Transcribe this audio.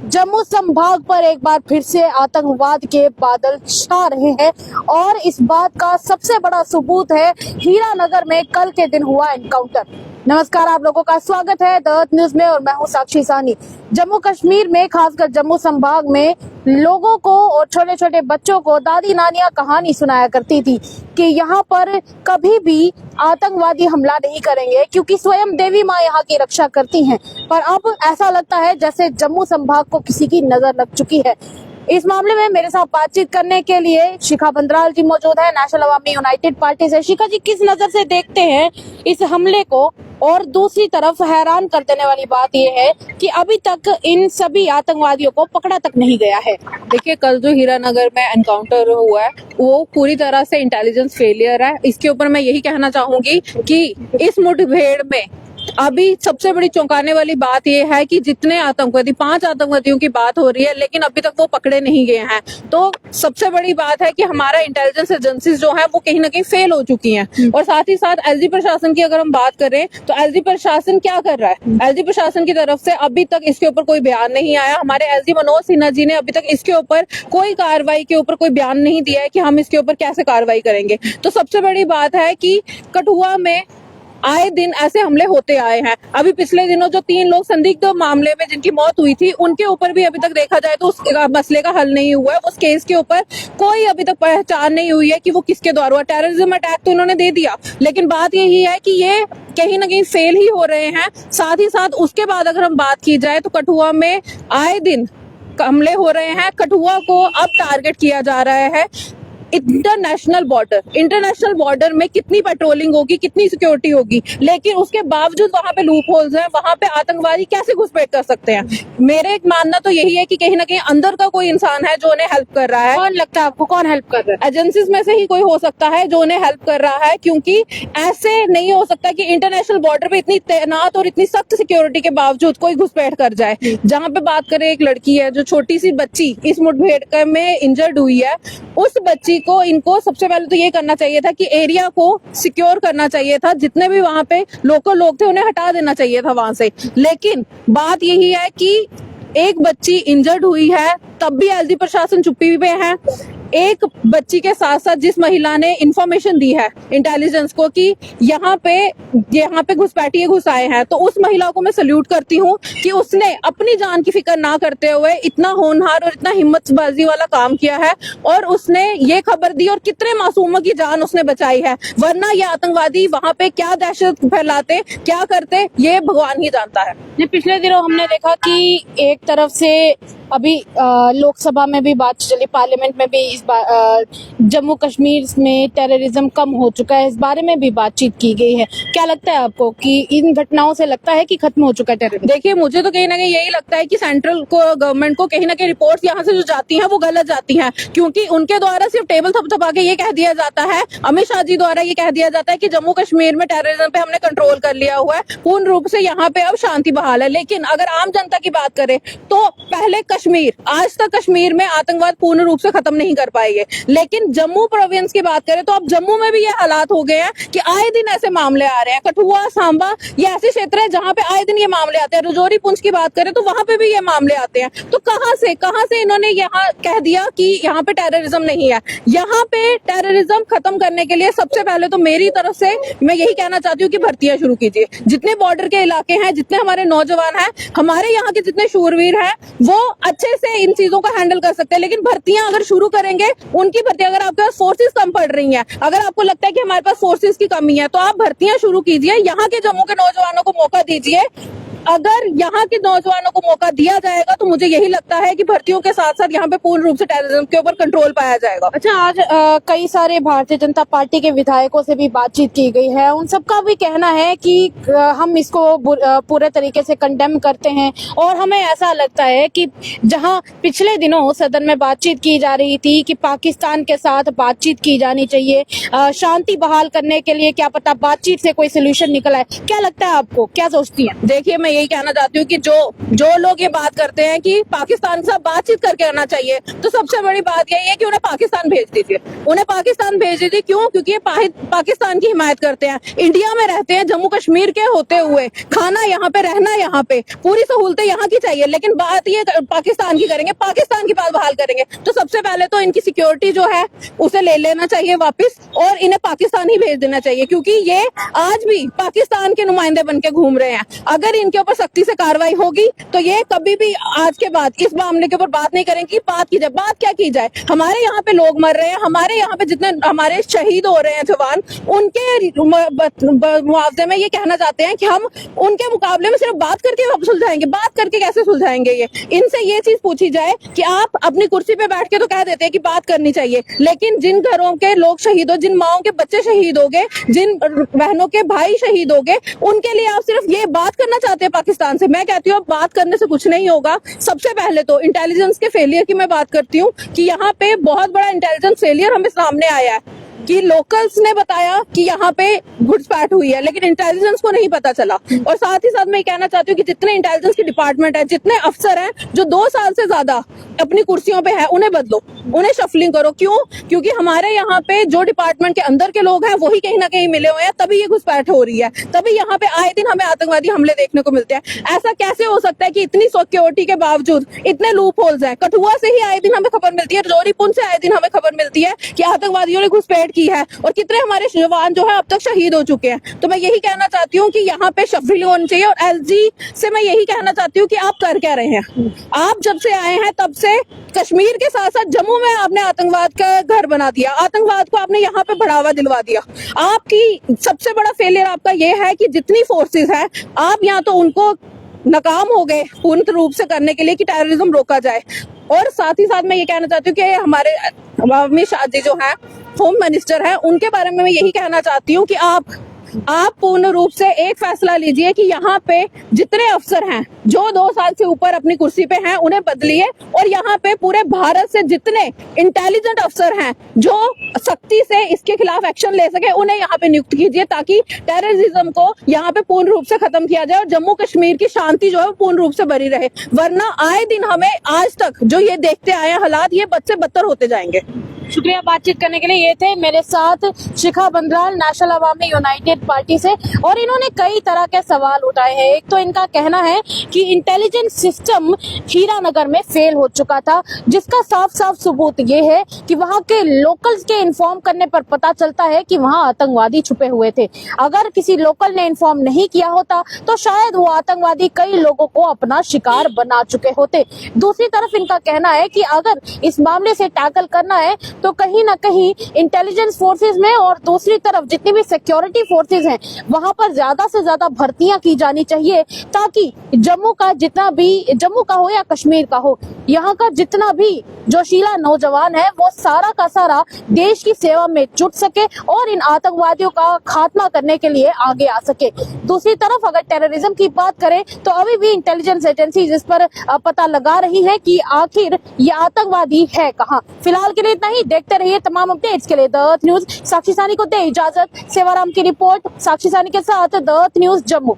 जम्मू संभाग पर एक बार फिर से आतंकवाद के बादल छा रहे हैं और इस बात का सबसे बड़ा सबूत है हीरानगर में कल के दिन हुआ एनकाउंटर। नमस्कार, आप लोगों का स्वागत है द अर्थ न्यूज में और मैं हूं साक्षी सानी। जम्मू कश्मीर में खासकर जम्मू संभाग में लोगों को और छोटे छोटे बच्चों को दादी नानियां कहानी सुनाया करती थी कि यहाँ पर कभी भी आतंकवादी हमला नहीं करेंगे क्योंकि स्वयं देवी माँ यहाँ की रक्षा करती हैं। पर अब ऐसा लगता है जैसे जम्मू संभाग को किसी की नजर लग चुकी है। इस मामले में मेरे साथ बातचीत करने के लिए शिखा बंदराल जी मौजूद है, नेशनल अवामी यूनाइटेड पार्टी से। शिखा जी, किस नजर से देखते हैं इस हमले को? और दूसरी तरफ हैरान कर देने वाली बात यह है कि अभी तक इन सभी आतंकवादियों को पकड़ा तक नहीं गया है। देखिए, कल जो हीरानगर में एनकाउंटर हुआ है वो पूरी तरह से इंटेलिजेंस फेलियर है। इसके ऊपर मैं यही कहना चाहूंगी कि इस मुठभेड़ में अभी सबसे बड़ी चौंकाने वाली बात यह है कि जितने आतंकवादी 5 आतंकवादियों की बात हो रही है, लेकिन अभी तक वो पकड़े नहीं गए हैं। तो सबसे बड़ी बात है कि हमारा इंटेलिजेंस एजेंसीज जो है वो कहीं ना कहीं फेल हो चुकी हैं। और साथ ही साथ एसडी प्रशासन की अगर हम बात करें तो एसडी प्रशासन क्या कर रहा है? एसडी प्रशासन की तरफ से अभी तक इसके ऊपर कोई बयान नहीं आया। हमारे एसडी मनोज सिन्हा जी ने अभी तक इसके ऊपर कोई कार्रवाई के ऊपर कोई बयान नहीं दिया है कि हम इसके ऊपर कैसे कार्रवाई करेंगे। तो सबसे बड़ी बात है कि कठुआ में आए दिन ऐसे हमले होते आए हैं। अभी पिछले दिनों जो 3 लोग संदिग्ध मामले में जिनकी मौत हुई थी, उनके ऊपर भी अभी तक देखा जाए तो उस मसले का हल नहीं हुआ है। उस केस के ऊपर कोई अभी तक पहचान नहीं हुई है कि वो किसके द्वारा हुआ। टेररिज्म अटैक तो इन्होंने दे दिया, लेकिन बात यही है कि ये कहीं ना कहीं फेल ही हो रहे हैं। साथ ही साथ उसके बाद अगर हम बात की जाए तो कठुआ में आए दिन हमले हो रहे हैं। कठुआ को अब टारगेट किया जा रहा है। इंटरनेशनल बॉर्डर में कितनी पेट्रोलिंग होगी, कितनी सिक्योरिटी होगी, लेकिन उसके बावजूद वहां पे लूप होल्स हैं। वहां पे आतंकवादी कैसे घुसपैठ कर सकते हैं? मेरे एक मानना तो यही है कि कहीं ना कहीं अंदर का कोई इंसान है जो उन्हें हेल्प कर रहा है। कौन लगता है आपको, कौन हेल्प कर रहा है? एजेंसीज में से ही कोई हो सकता है जो उन्हें हेल्प कर रहा है, क्योंकि ऐसे नहीं हो सकता कि इंटरनेशनल बॉर्डर पे इतनी तैनात और इतनी सख्त सिक्योरिटी के बावजूद कोई घुसपैठ कर जाए। जहां पे बात करें, एक लड़की है जो छोटी सी बच्ची इस मुठभेड़ में इंजर्ड हुई है। उस बच्ची को इनको सबसे पहले तो ये करना चाहिए था कि एरिया को सिक्योर करना चाहिए था। जितने भी वहां पे लोकल लोग थे उन्हें हटा देना चाहिए था वहां से। लेकिन बात यही है कि एक बच्ची इंजर्ड हुई है, तब भी एसडी प्रशासन चुप्पी पे है। एक बच्ची के साथ साथ जिस महिला ने इंफॉर्मेशन दी है इंटेलिजेंस को कि यहाँ पे घुसपैठिए घुस आए हैं, तो उस महिला को मैं सल्यूट करती हूँ कि उसने अपनी जान की फिक्र ना करते हुए इतना होनहार और इतना हिम्मतबाजी वाला काम किया है और उसने ये खबर दी और कितने मासूमों की जान उसने बचाई है। वरना ये आतंकवादी वहां पे क्या दहशत फैलाते, क्या करते, ये भगवान ही जानता है। पिछले दिनों हमने देखा कि एक तरफ से अभी लोकसभा में भी बात चली, पार्लियामेंट में भी इस बार जम्मू कश्मीर में टेररिज्म कम हो चुका है, इस बारे में भी बातचीत की गई है। क्या लगता है आपको कि इन घटनाओं से लगता है कि खत्म हो चुका है टेररिज्म? देखिए, मुझे तो कहीं ना कहीं यही लगता है कि सेंट्रल गवर्नमेंट को कहीं ना कहीं रिपोर्ट्स यहाँ से जो जाती हैं वो गलत जाती हैं, क्योंकि उनके द्वारा सिर्फ टेबल थपथपा के ये कह दिया जाता है, अमित शाह जी द्वारा ये कह दिया जाता है कि जम्मू कश्मीर में टेररिज्म पे हमने कंट्रोल कर लिया हुआ है, पूर्ण रूप से यहाँ पे अब शांति बहाल है। लेकिन अगर आम जनता की बात करें तो पहले कश्मीर, आज तक कश्मीर में आतंकवाद पूर्ण रूप से खत्म नहीं कर पाएंगे। लेकिन जम्मू प्रोविंस की बात करें तो अब जम्मू में भी ये हालात हो गए हैं कि आए दिन ऐसे मामले आ रहे हैं। कठुआ, सांबा, ये ऐसे क्षेत्र है जहां पे आए दिन ये मामले आते हैं। रजौरी, पुंछ की बात करें तो वहां पे भी ये मामले आते हैं। तो कहां से इन्होंने यहाँ कह दिया कि यहाँ पे टेररिज्म नहीं है? यहाँ पे टेररिज्म खत्म करने के लिए सबसे पहले तो मेरी तरफ से मैं यही कहना चाहती हूँ कि भर्तियां शुरू कीजिए। जितने बॉर्डर के इलाके हैं, जितने हमारे नौजवान हैं, हमारे यहाँ के जितने शूरवीर हैं, वो अच्छे से इन चीजों को हैंडल कर सकते हैं। लेकिन भर्तियां अगर शुरू करेंगे, उनकी भर्तियां, अगर आपके पास फोर्सेस कम पड़ रही हैं, अगर आपको लगता है कि हमारे पास फोर्सेस की कमी है, तो आप भर्तियां शुरू कीजिए। यहाँ के जम्मू के नौजवानों को मौका दीजिए। अगर यहाँ के नौजवानों को मौका दिया जाएगा तो मुझे यही लगता है कि भर्तियों के साथ साथ यहाँ पे पूर्ण रूप से टेररिज्म के ऊपर कंट्रोल पाया जाएगा। अच्छा, आज कई सारे भारतीय जनता पार्टी के विधायकों से भी बातचीत की गई है। उन सबका भी कहना है कि हम इसको पूरे तरीके से कंडेम करते हैं और हमें ऐसा लगता है कि जहां पिछले दिनों सदन में बातचीत की जा रही थी कि पाकिस्तान के साथ बातचीत की जानी चाहिए, शांति बहाल करने के लिए, क्या पता बातचीत से कोई सोल्यूशन निकल आए। क्या लगता है आपको, क्या सोचती हैं? देखिए, मैं यही कहना चाहती हूँ कि जो लोग ये बात करते हैं कि पाकिस्तान के साथ बातचीत करके आना चाहिए, तो सबसे बड़ी बात यही है कि उन्हें पाकिस्तान भेज दीजिए। उन्हें पाकिस्तान भेज दीजिए। क्यों? क्योंकि ये पाकिस्तान की हिमायत करते हैं, इंडिया में रहते हैं, जम्मू कश्मीर के होते हुए खाना यहाँ पे, रहना यहाँ पे, पूरी सहूलतें यहाँ की चाहिए, लेकिन बात ये पाकिस्तान की करेंगे, पाकिस्तान की बात बहाल करेंगे। तो सबसे पहले तो इनकी सिक्योरिटी जो है उसे ले लेना चाहिए वापस, और इन्हें पाकिस्तान ही भेज देना चाहिए, क्योंकि ये आज भी पाकिस्तान के नुमाइंदे बन के घूम रहे हैं। अगर इनके ऊपर सख्ती से कार्रवाई होगी तो ये कभी भी आज के बाद इस मामले के ऊपर बात नहीं करेंगे। बात की जाए, बात क्या की जाए? हमारे यहाँ पे लोग मर रहे हैं, हमारे यहाँ पे जितने हमारे शहीद हो रहे हैं जवान, उनके मुआवजे में ये कहना चाहते हैं कि हम उनके मुकाबले में सिर्फ बात करके सुलझाएंगे। बात करके कैसे सुलझाएंगे? ये इनसे ये चीज पूछी जाए कि आप अपनी कुर्सी पे बैठ के तो कह देते हैं कि बात करनी चाहिए, लेकिन जिन घरों के लोग शहीद हो, जिन माओ के बच्चे शहीद हो गए, जिन बहनों के भाई शहीद हो गए, उनके लिए आप सिर्फ ये बात करना चाहते हैं पाकिस्तान से। मैं कहती हूँ बात करने से कुछ नहीं होगा। सबसे पहले तो इंटेलिजेंस के फेलियर की मैं बात करती हूँ कि यहाँ पे बहुत बड़ा इंटेलिजेंस फेलियर हमें सामने आया है कि लोकल्स ने बताया कि यहाँ पे घुसपैठ हुई है, लेकिन इंटेलिजेंस को नहीं पता चला। और साथ ही साथ मैं कहना चाहती हूँ कि जितने इंटेलिजेंस के डिपार्टमेंट है, जितने अफसर हैं जो 2 साल से ज्यादा अपनी कुर्सियों पे है, उन्हें बदलो, उन्हें शफलिंग करो। क्यों? क्योंकि हमारे यहाँ पे जो डिपार्टमेंट के अंदर के लोग हैं वही कहीं ना कहीं मिले हुए हैं, तभी ये घुसपैठ हो रही है, तभी यहाँ पे आए दिन हमें आतंकवादी हमले देखने को मिलते हैं। ऐसा कैसे हो सकता है कि इतनी सिक्योरिटी के बावजूद इतने लूप होल्स हैं? कठुआ से ही आए दिन हमें खबर मिलती है, रजौरी पुंछ से आए दिन हमें खबर मिलती है कि आतंकवादियों ने घुसपैठ की है, और कितने हमारे जवान जो है अब तक शहीद हो चुके हैं। तो मैं यही कहना चाहती हूँ कि यहाँ पे शफलिंग होनी चाहिए। और एलजी से मैं यही कहना चाहती हूँ कि आप कर क्या रहे हैं? आप जब से आए हैं तब से कश्मीर के साथ साथ जम्मू में आपने आतंकवाद का घर बना दिया, आतंकवाद को आपने यहाँ पे बढ़ावा दिलवा दिया। आपकी सबसे बड़ा फेलियर आपका ये है कि जितनी फोर्सेस हैं, आप यहाँ तो उनको नाकाम हो गए पूर्ण रूप से करने के लिए कि टेररिज्म रोका जाए। और साथ ही साथ मैं ये कहना चाहती हूँ कि हमारे अमित शाह जी जो है होम मिनिस्टर है, उनके बारे में मैं यही कहना चाहती हूँ कि आप पूर्ण रूप से एक फैसला लीजिए कि यहाँ पे जितने अफसर हैं जो 2 साल से ऊपर अपनी कुर्सी पे हैं, उन्हें बदलिए। और यहाँ पे पूरे भारत से जितने इंटेलिजेंट अफसर हैं जो सख्ती से इसके खिलाफ एक्शन ले सके, उन्हें यहाँ पे नियुक्त कीजिए, ताकि टेररिज्म को यहाँ पे पूर्ण रूप से खत्म किया जाए और जम्मू कश्मीर की शांति जो है पूर्ण रूप से बनी रहे। वरना आए दिन हमें आज तक जो ये देखते आए हालात, ये बद से बदतर होते जाएंगे। शुक्रिया बातचीत करने के लिए। ये थे मेरे साथ शिखा बंदराल नेशनल अवामी यूनाइटेड पार्टी से, और इन्होंने कई तरह के सवाल उठाए हैं। एक तो इनका कहना है कि इंटेलिजेंस सिस्टम हीरानगर में फेल हो चुका था, जिसका साफ साफ सबूत ये है कि वहां के लोकल्स के इन्फॉर्म करने पर पता चलता है कि वहां आतंकवादी छुपे हुए थे। अगर किसी लोकल ने इन्फॉर्म नहीं किया होता तो शायद वो आतंकवादी कई लोगों को अपना शिकार बना चुके होते। दूसरी तरफ इनका कहना है कि अगर इस मामले से टैकल करना है तो कहीं ना कहीं इंटेलिजेंस फोर्सेस में और दूसरी तरफ जितनी भी सिक्योरिटी फोर्सेस हैं वहां पर ज्यादा से ज्यादा भर्तियां की जानी चाहिए, ताकि जम्मू का हो या कश्मीर का हो, यहाँ का जितना भी जोशीला नौजवान है वो सारा का सारा देश की सेवा में जुट सके और इन आतंकवादियों का खात्मा करने के लिए आगे आ सके। दूसरी तरफ अगर टेररिज्म की बात करें तो अभी भी इंटेलिजेंस एजेंसीज इस पर पता लगा रही है कि आखिर ये आतंकवादी है कहाँ। फिलहाल के लिए इतना ही। देखते रहिए तमाम अपडेट्स के लिए द अर्थ न्यूज। साक्षी सानी को दे इजाजत। सेवाराम की रिपोर्ट, साक्षी सानी के साथ द अर्थ न्यूज जम्मू।